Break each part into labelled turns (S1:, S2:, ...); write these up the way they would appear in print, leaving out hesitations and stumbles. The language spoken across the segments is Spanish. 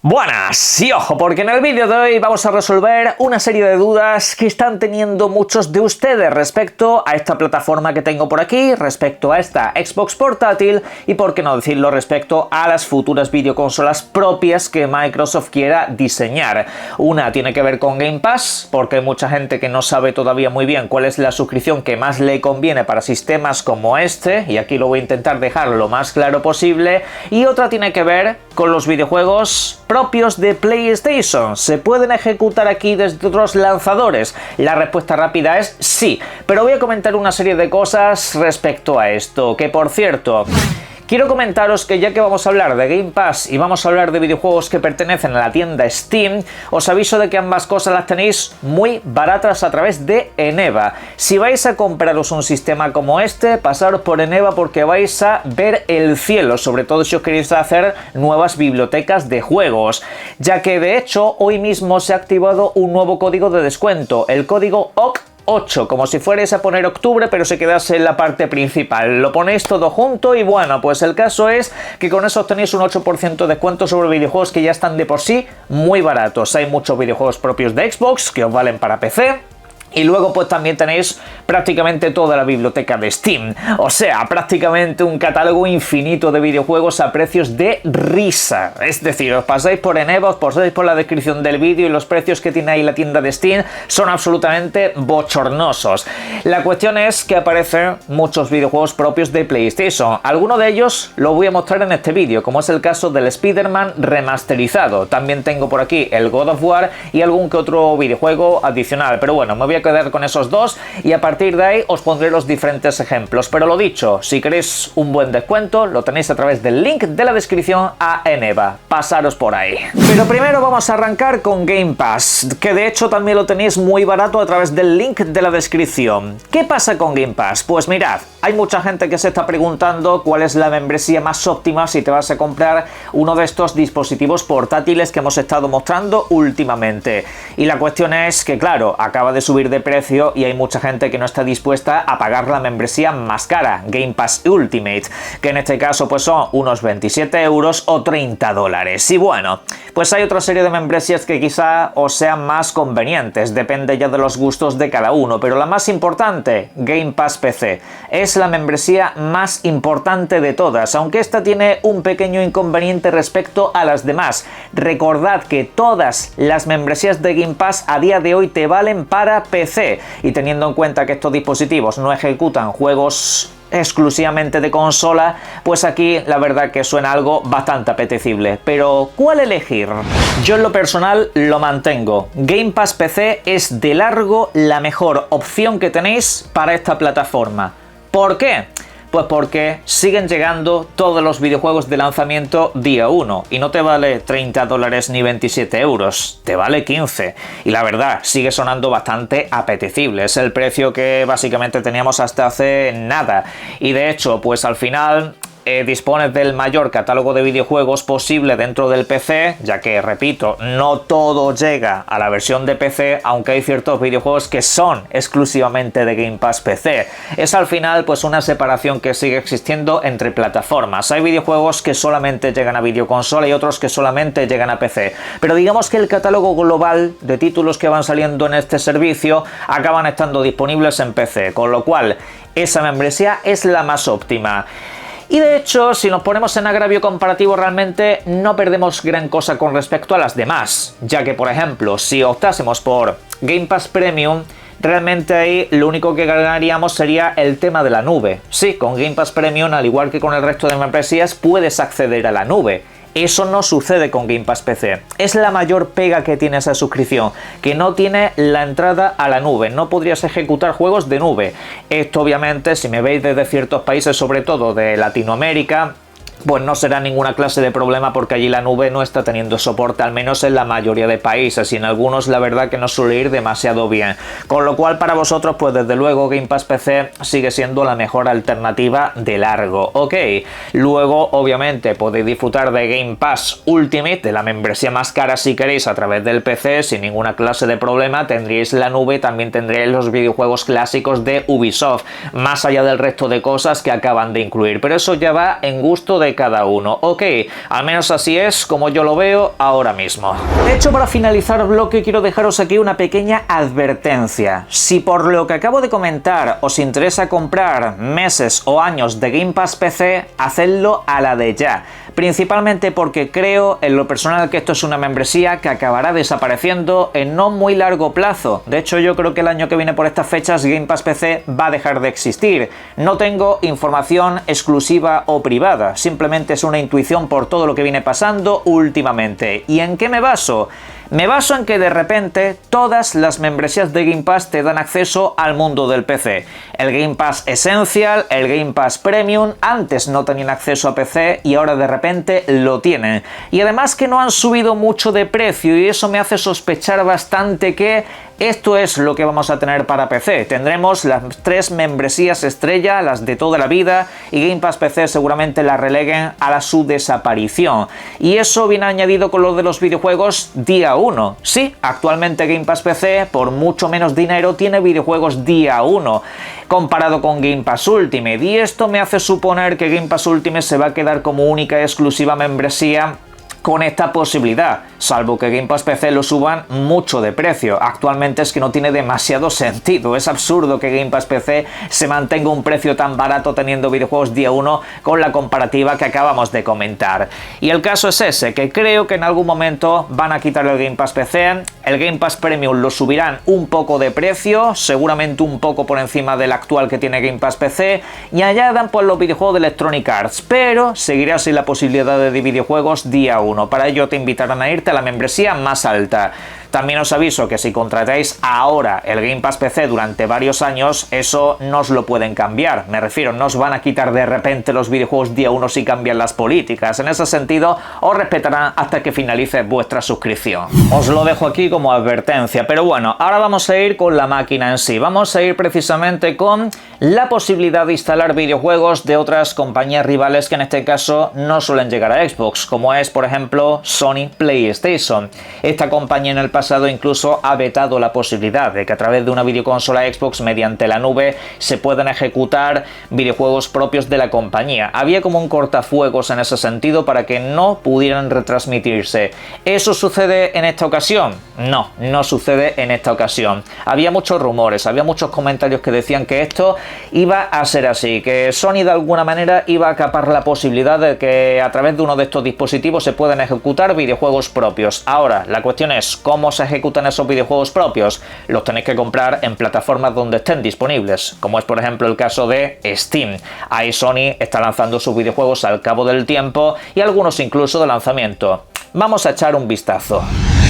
S1: Buenas y ojo, porque en el vídeo de hoy vamos a resolver una serie de dudas que están teniendo muchos de ustedes respecto a esta plataforma que tengo por aquí, respecto a esta Xbox portátil y por qué no decirlo respecto a las futuras videoconsolas propias que Microsoft quiera diseñar. Una tiene que ver con Game Pass, porque hay mucha gente que no sabe todavía muy bien cuál es la suscripción que más le conviene para sistemas como este, y aquí lo voy a intentar dejar lo más claro posible, y otra tiene que ver con los videojuegos propios de PlayStation. ¿Se pueden ejecutar aquí desde otros lanzadores? La respuesta rápida es sí, pero voy a comentar una serie de cosas respecto a esto, que por cierto... Quiero comentaros que ya que vamos a hablar de Game Pass y vamos a hablar de videojuegos que pertenecen a la tienda Steam, os aviso de que ambas cosas las tenéis muy baratas a través de Eneba. Si vais a compraros un sistema como este, pasaros por Eneba porque vais a ver el cielo, sobre todo si os queréis hacer nuevas bibliotecas de juegos, ya que de hecho hoy mismo se ha activado un nuevo código de descuento, el código OC8, como si fuerais a poner octubre pero se quedase en la parte principal. Lo ponéis todo junto y bueno, pues el caso es que con eso obtenéis un 8% de descuento sobre videojuegos que ya están de por sí muy baratos. Hay muchos videojuegos propios de Xbox que os valen para PC. Y luego pues también tenéis prácticamente toda la biblioteca de Steam, o sea, prácticamente un catálogo infinito de videojuegos a precios de risa. Es decir, os pasáis por Eneba, os pasáis por la descripción del vídeo y los precios que tiene ahí la tienda de Steam son absolutamente bochornosos. La cuestión es que aparecen muchos videojuegos propios de PlayStation. Algunos de ellos lo voy a mostrar en este vídeo, como es el caso del Spider-Man remasterizado. También tengo por aquí el God of War y algún que otro videojuego adicional, pero bueno, me voy a quedar con esos dos y a partir de ahí os pondré los diferentes ejemplos. Pero lo dicho, si queréis un buen descuento lo tenéis a través del link de la descripción a Eneba. Pasaros por ahí. Pero primero vamos a arrancar con Game Pass, que de hecho también lo tenéis muy barato a través del link de la descripción. ¿Qué pasa con Game Pass? Pues mirad, hay mucha gente que se está preguntando cuál es la membresía más óptima si te vas a comprar uno de estos dispositivos portátiles que hemos estado mostrando últimamente. Y la cuestión es que claro, acaba de subir de precio y hay mucha gente que no está dispuesta a pagar la membresía más cara, Game Pass Ultimate, que en este caso pues son unos 27 euros o 30 dólares. Y bueno, pues hay otra serie de membresías que quizá os sean más convenientes, depende ya de los gustos de cada uno, pero la más importante, Game Pass PC, es la membresía más importante de todas, aunque esta tiene un pequeño inconveniente respecto a las demás. Recordad que todas las membresías de Game Pass a día de hoy te valen para PC, y teniendo en cuenta que estos dispositivos no ejecutan juegos exclusivamente de consola, pues aquí la verdad que suena algo bastante apetecible. Pero ¿cuál elegir? Yo en lo personal lo mantengo. Game Pass PC es de largo la mejor opción que tenéis para esta plataforma. ¿Por qué? Pues porque siguen llegando todos los videojuegos de lanzamiento día 1 y no te vale 30 dólares ni 27 euros, te vale 15. Y la verdad, sigue sonando bastante apetecible, es el precio que básicamente teníamos hasta hace nada. Y de hecho, pues al final... dispones del mayor catálogo de videojuegos posible dentro del PC, ya que, repito, no todo llega a la versión de PC, aunque hay ciertos videojuegos que son exclusivamente de Game Pass PC. Es al final pues una separación que sigue existiendo entre plataformas. Hay videojuegos que solamente llegan a videoconsola y otros que solamente llegan a PC. Pero digamos que el catálogo global de títulos que van saliendo en este servicio acaban estando disponibles en PC, con lo cual esa membresía es la más óptima. Y de hecho, si nos ponemos en agravio comparativo, realmente no perdemos gran cosa con respecto a las demás, ya que, por ejemplo, si optásemos por Game Pass Premium, realmente ahí lo único que ganaríamos sería el tema de la nube. Sí, con Game Pass Premium, al igual que con el resto de membresías, puedes acceder a la nube. Eso no sucede con Game Pass PC. Es la mayor pega que tiene esa suscripción, que no tiene la entrada a la nube. No podrías ejecutar juegos de nube. Esto obviamente, si me veis desde ciertos países, sobre todo de Latinoamérica, pues no será ninguna clase de problema porque allí la nube no está teniendo soporte, al menos en la mayoría de países, y en algunos la verdad que no suele ir demasiado bien. Con lo cual para vosotros pues desde luego Game Pass PC sigue siendo la mejor alternativa de largo. Ok, luego obviamente podéis disfrutar de Game Pass Ultimate, de la membresía más cara si queréis a través del PC sin ninguna clase de problema. Tendréis la nube, también tendréis los videojuegos clásicos de Ubisoft, más allá del resto de cosas que acaban de incluir, pero eso ya va en gusto de cada uno. Ok, al menos así es como yo lo veo ahora mismo. De hecho, para finalizar el bloque quiero dejaros aquí una pequeña advertencia. Si por lo que acabo de comentar os interesa comprar meses o años de Game Pass PC, hacedlo a la de ya. Principalmente porque creo en lo personal que esto es una membresía que acabará desapareciendo en no muy largo plazo. De hecho, yo creo que el año que viene por estas fechas Game Pass PC va a dejar de existir. No tengo información exclusiva o privada, simplemente es una intuición por todo lo que viene pasando últimamente. ¿Y en qué me baso? Me baso en que de repente todas las membresías de Game Pass te dan acceso al mundo del PC. El Game Pass Essential, el Game Pass Premium, antes no tenían acceso a PC y ahora de repente lo tienen. Y además que no han subido mucho de precio y eso me hace sospechar bastante que esto es lo que vamos a tener para PC. Tendremos las 3 membresías estrella, las de toda la vida, y Game Pass PC seguramente la releguen a su desaparición. Y eso viene añadido con lo de los videojuegos día 1. Sí, actualmente Game Pass PC por mucho menos dinero tiene videojuegos día 1 comparado con Game Pass Ultimate, y esto me hace suponer que Game Pass Ultimate se va a quedar como única y exclusiva membresía con esta posibilidad, salvo que Game Pass PC lo suban mucho de precio. Actualmente es que no tiene demasiado sentido, es absurdo que Game Pass PC se mantenga un precio tan barato teniendo videojuegos día 1 con la comparativa que acabamos de comentar. Y el caso es ese, que creo que en algún momento van a quitar el Game Pass PC, el Game Pass Premium lo subirán un poco de precio, seguramente un poco por encima del actual que tiene Game Pass PC, y añadan pues los videojuegos de Electronic Arts, pero seguirá sin la posibilidad de videojuegos día 1. Para ello te invitarán a irte a la membresía más alta. También os aviso que si contratáis ahora el Game Pass PC durante varios años, eso no os lo pueden cambiar. Me refiero, no os van a quitar de repente los videojuegos día 1 si cambian las políticas. En ese sentido, os respetarán hasta que finalice vuestra suscripción. Os lo dejo aquí como advertencia. Pero bueno, ahora vamos a ir con la máquina en sí. Vamos a ir precisamente con la posibilidad de instalar videojuegos de otras compañías rivales que en este caso no suelen llegar a Xbox, como es, por ejemplo, Sony PlayStation. Esta compañía en el pasado incluso ha vetado la posibilidad de que a través de una videoconsola Xbox mediante la nube se puedan ejecutar videojuegos propios de la compañía. Había como un cortafuegos en ese sentido para que no pudieran retransmitirse. ¿Eso sucede en esta ocasión? No, no sucede en esta ocasión. Había muchos rumores, había muchos comentarios que decían que esto iba a ser así, que Sony de alguna manera iba a capar la posibilidad de que a través de uno de estos dispositivos se puedan ejecutar videojuegos propios. Ahora, la cuestión es cómo se ejecutan esos videojuegos propios. Los tenéis que comprar en plataformas donde estén disponibles, como es por ejemplo el caso de Steam. Ahí Sony está lanzando sus videojuegos al cabo del tiempo y algunos incluso de lanzamiento. Vamos a echar un vistazo.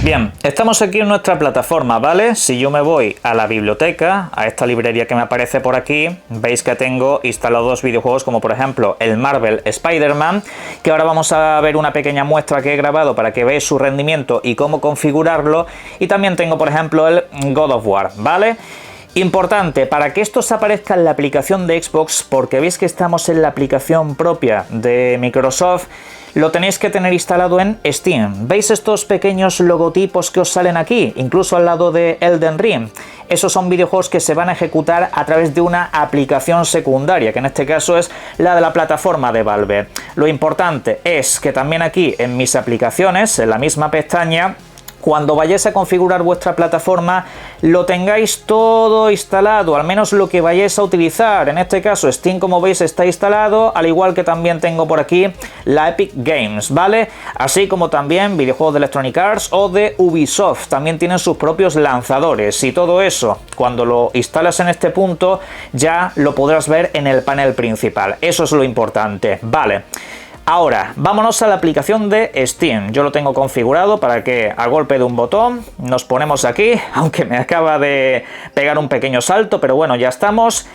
S1: Bien, estamos aquí en nuestra plataforma, ¿vale? Si yo me voy a la biblioteca, a esta librería que me aparece por aquí, veis que tengo instalados 2 videojuegos como por ejemplo el Marvel Spider-Man, que ahora vamos a ver una pequeña muestra que he grabado para que veáis su rendimiento y cómo configurarlo, y también tengo por ejemplo el God of War, ¿vale? Importante, para que esto os aparezca en la aplicación de Xbox, porque veis que estamos en la aplicación propia de Microsoft, lo tenéis que tener instalado en Steam. ¿Veis estos pequeños logotipos que os salen aquí? Incluso al lado de Elden Ring. Esos son videojuegos que se van a ejecutar a través de una aplicación secundaria, que en este caso es la de la plataforma de Valve. Lo importante es que también aquí en mis aplicaciones, en la misma pestaña, cuando vayáis a configurar vuestra plataforma, lo tengáis todo instalado, al menos lo que vayáis a utilizar. En este caso Steam, como veis, está instalado, al igual que también tengo por aquí la Epic Games, ¿vale? Así como también videojuegos de Electronic Arts o de Ubisoft, también tienen sus propios lanzadores, y todo eso, cuando lo instalas en este punto, ya lo podrás ver en el panel principal. Eso es lo importante, ¿vale? Ahora, vámonos a la aplicación de Steam. Yo lo tengo configurado para que a golpe de un botón nos ponemos aquí, aunque me acaba de pegar un pequeño salto, pero bueno, ya estamos.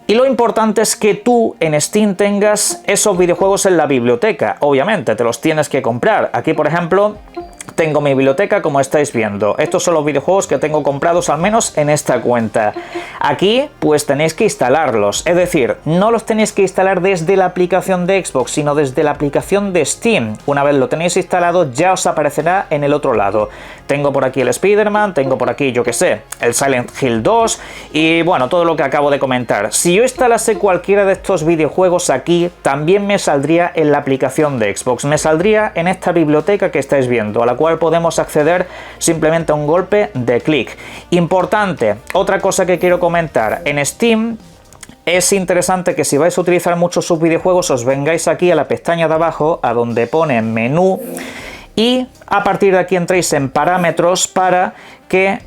S1: Y lo importante es que tú en Steam tengas esos videojuegos en la biblioteca. Obviamente, te los tienes que comprar. Aquí, por ejemplo, tengo mi biblioteca, como estáis viendo. Estos son los videojuegos que tengo comprados al menos en esta cuenta. Aquí pues tenéis que instalarlos, es decir, no los tenéis que instalar desde la aplicación de Xbox, sino desde la aplicación de Steam. Una vez lo tenéis instalado ya os aparecerá en el otro lado. Tengo por aquí el Spider-Man, tengo por aquí, yo que sé, el Silent Hill 2 y bueno, todo lo que acabo de comentar. Si yo instalase cualquiera de estos videojuegos aquí, también me saldría en la aplicación de Xbox, me saldría en esta biblioteca que estáis viendo, a la cual podemos acceder simplemente a un golpe de clic. Importante, otra cosa que quiero comentar, en Steam es interesante que si vais a utilizar mucho sus videojuegos os vengáis aquí a la pestaña de abajo, a donde pone menú, y a partir de aquí entréis en parámetros para que,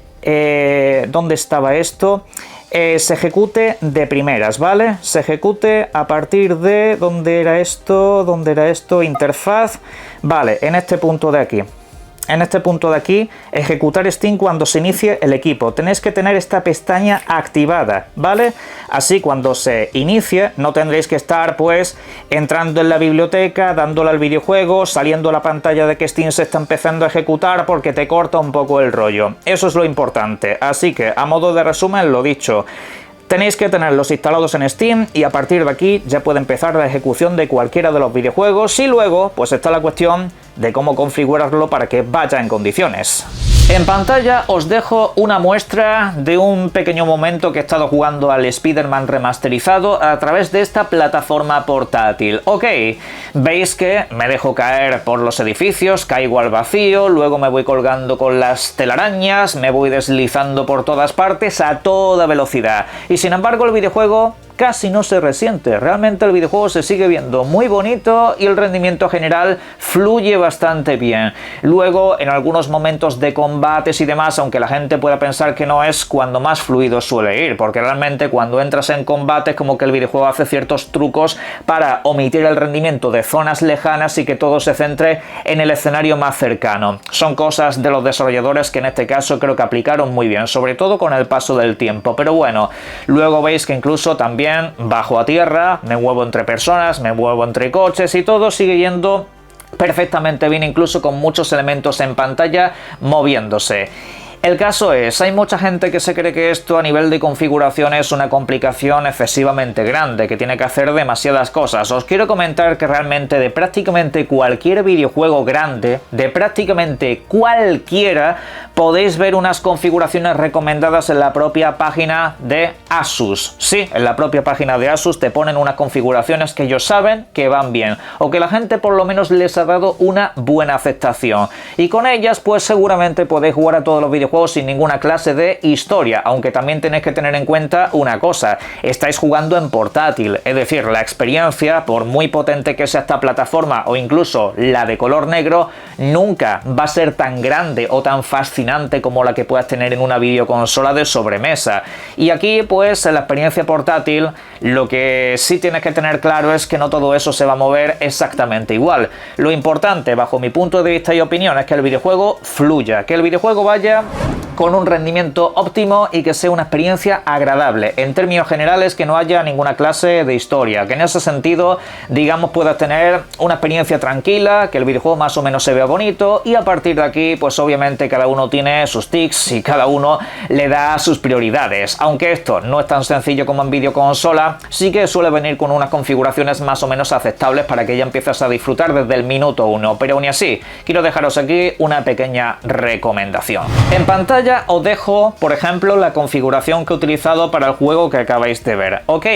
S1: ¿dónde estaba esto? Se ejecute de primeras, ¿vale? Se ejecute a partir de, ¿dónde era esto? ¿Dónde era esto? Interfaz, vale, en este punto de aquí. En este punto de aquí, ejecutar Steam cuando se inicie el equipo. Tenéis que tener esta pestaña activada, ¿vale? Así cuando se inicie no tendréis que estar pues entrando en la biblioteca, dándole al videojuego, saliendo a la pantalla de que Steam se está empezando a ejecutar porque te corta un poco el rollo. Eso es lo importante. Así que a modo de resumen, lo dicho. Tenéis que tenerlos instalados en Steam y a partir de aquí ya puede empezar la ejecución de cualquiera de los videojuegos y luego pues está la cuestión de cómo configurarlo para que vaya en condiciones. En pantalla os dejo una muestra de un pequeño momento que he estado jugando al Spider-Man remasterizado a través de esta plataforma portátil. Ok, veis que me dejo caer por los edificios, caigo al vacío, luego me voy colgando con las telarañas, me voy deslizando por todas partes a toda velocidad. Y sin embargo el videojuego casi no se resiente, realmente el videojuego se sigue viendo muy bonito y el rendimiento general fluye bastante bien. Luego en algunos momentos de combates y demás, aunque la gente pueda pensar que no, es cuando más fluido suele ir, porque realmente cuando entras en combate es como que el videojuego hace ciertos trucos para omitir el rendimiento de zonas lejanas y que todo se centre en el escenario más cercano. Son cosas de los desarrolladores que en este caso creo que aplicaron muy bien, sobre todo con el paso del tiempo, pero bueno, luego veis que incluso también bajo a tierra, me muevo entre personas, me muevo entre coches y todo sigue yendo perfectamente bien, incluso con muchos elementos en pantalla moviéndose. El caso es, hay mucha gente que se cree que esto a nivel de configuración es una complicación excesivamente grande, que tiene que hacer demasiadas cosas. Os quiero comentar que realmente de prácticamente cualquier videojuego grande, de prácticamente cualquiera, podéis ver unas configuraciones recomendadas en la propia página de Asus. Sí, en la propia página de Asus te ponen unas configuraciones que ellos saben que van bien, o que la gente por lo menos les ha dado una buena aceptación. Y con ellas pues seguramente podéis jugar a todos los videojuegos sin ninguna clase de historia, aunque también tenéis que tener en cuenta una cosa, estáis jugando en portátil, es decir, la experiencia, por muy potente que sea esta plataforma o incluso la de color negro, nunca va a ser tan grande o tan fascinante como la que puedas tener en una videoconsola de sobremesa. Y aquí pues en la experiencia portátil lo que sí tienes que tener claro es que no todo eso se va a mover exactamente igual. Lo importante bajo mi punto de vista y opinión es que el videojuego fluya, que el videojuego vaya con un rendimiento óptimo y que sea una experiencia agradable. En términos generales, que no haya ninguna clase de historia, que en ese sentido, digamos, puedas tener una experiencia tranquila, que el videojuego más o menos se vea bonito y a partir de aquí, pues obviamente cada uno tiene sus tics y cada uno le da sus prioridades. Aunque esto no es tan sencillo como en videoconsola, sí que suele venir con unas configuraciones más o menos aceptables para que ya empieces a disfrutar desde el minuto 1. Pero aún así, quiero dejaros aquí una pequeña recomendación. En pantalla os dejo, por ejemplo, la configuración que he utilizado para el juego que acabáis de ver. Ok,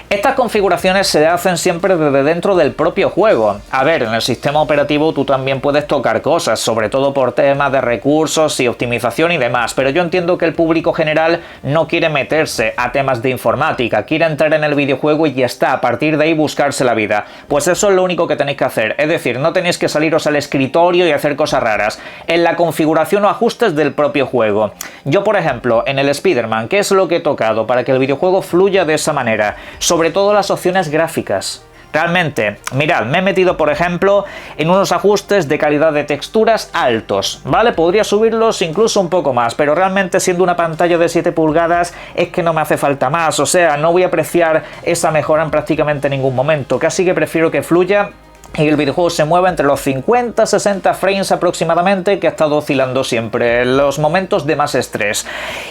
S1: estas configuraciones se hacen siempre desde dentro del propio juego. A ver, en el sistema operativo tú también puedes tocar cosas, sobre todo por temas de recursos y optimización y demás, pero yo entiendo que el público general no quiere meterse a temas de informática, quiere entrar en el videojuego y ya está, a partir de ahí buscarse la vida. Pues eso es lo único que tenéis que hacer, es decir, no tenéis que saliros al escritorio y hacer cosas raras. En la configuración o ajustes del propio juego. Yo, por ejemplo, en el Spider-Man, ¿qué es lo que he tocado para que el videojuego fluya de esa manera? Sobre todo las opciones gráficas. Realmente, mirad, me he metido por ejemplo en unos ajustes de calidad de texturas altos, ¿vale? Podría subirlos incluso un poco más, pero realmente siendo una pantalla de 7 pulgadas es que no me hace falta más, o sea, no voy a apreciar esa mejora en prácticamente ningún momento, casi que prefiero que fluya y el videojuego se mueve entre los 50-60 frames aproximadamente, que ha estado oscilando siempre en los momentos de más estrés.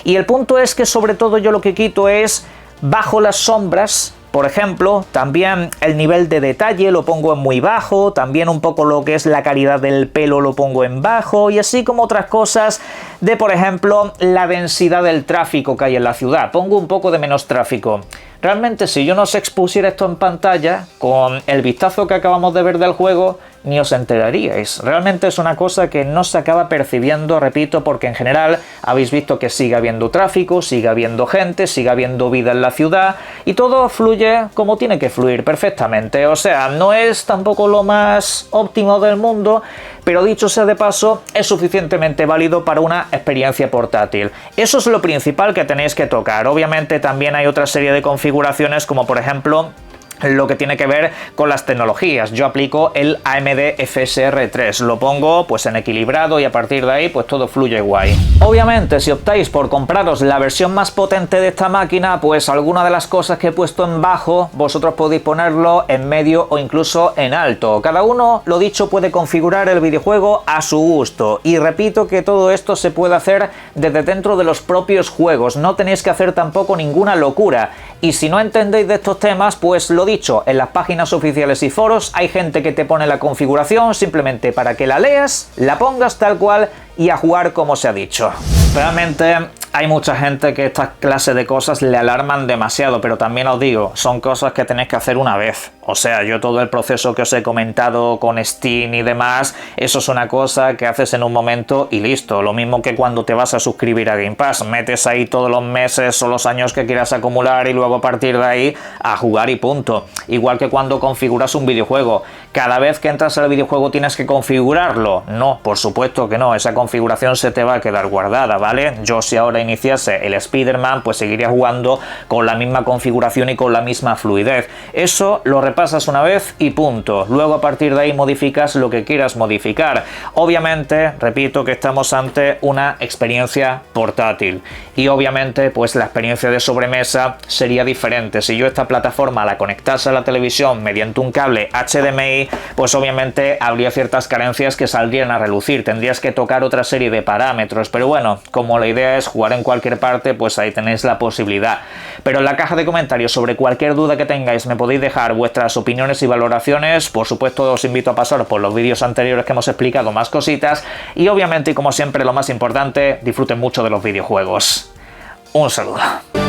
S1: Y el punto es que sobre todo yo lo que quito es bajo las sombras. Por ejemplo, también el nivel de detalle lo pongo en muy bajo, también un poco lo que es la calidad del pelo lo pongo en bajo, y así como otras cosas de, por ejemplo, la densidad del tráfico que hay en la ciudad. Pongo un poco de menos tráfico. Realmente, si yo no os expusiera esto en pantalla, con el vistazo que acabamos de ver del juego, ni os enteraríais. Realmente es una cosa que no se acaba percibiendo, repito, porque en general habéis visto que sigue habiendo tráfico, sigue habiendo gente, sigue habiendo vida en la ciudad, y todo fluye como tiene que fluir perfectamente. O sea, no es tampoco lo más óptimo del mundo, pero dicho sea de paso, es suficientemente válido para una experiencia portátil. Eso es lo principal que tenéis que tocar. Obviamente también hay otra serie de configuraciones, como por ejemplo lo que tiene que ver con las tecnologías. Yo aplico el AMD FSR 3, lo pongo pues en equilibrado y a partir de ahí pues todo fluye guay. Obviamente si optáis por compraros la versión más potente de esta máquina, pues alguna de las cosas que he puesto en bajo, vosotros podéis ponerlo en medio o incluso en alto. Cada uno, lo dicho, puede configurar el videojuego a su gusto, y repito que todo esto se puede hacer desde dentro de los propios juegos, no tenéis que hacer tampoco ninguna locura. Y si no entendéis de estos temas, pues lo dicho, en las páginas oficiales y foros hay gente que te pone la configuración simplemente para que la leas, la pongas tal cual y a jugar como se ha dicho. Realmente hay mucha gente que estas clases de cosas le alarman demasiado, pero también os digo, son cosas que tenéis que hacer una vez. O sea, yo todo el proceso que os he comentado con Steam y demás, eso es una cosa que haces en un momento y listo. Lo mismo que cuando te vas a suscribir a Game Pass, metes ahí todos los meses o los años que quieras acumular y luego a partir de ahí a jugar y punto. Igual que cuando configuras un videojuego, cada vez que entras al videojuego tienes que configurarlo. No, por supuesto que no, esa configuración se te va a quedar guardada, ¿vale? Yo si ahora iniciase el Spider-Man, pues seguiría jugando con la misma configuración y con la misma fluidez. Eso lo repasas una vez y punto. Luego a partir de ahí modificas lo que quieras modificar. Obviamente, repito que estamos ante una experiencia portátil y obviamente pues la experiencia de sobremesa sería diferente. Si yo esta plataforma la conectase a la televisión mediante un cable HDMI, pues obviamente habría ciertas carencias que saldrían a relucir. Tendrías que tocar otra serie de parámetros, pero bueno, como la idea es jugar en cualquier parte, pues ahí tenéis la posibilidad. Pero en la caja de comentarios sobre cualquier duda que tengáis me podéis dejar vuestras opiniones y valoraciones. Por supuesto os invito a pasar por los vídeos anteriores que hemos explicado más cositas y obviamente y como siempre lo más importante, disfruten mucho de los videojuegos. Un saludo.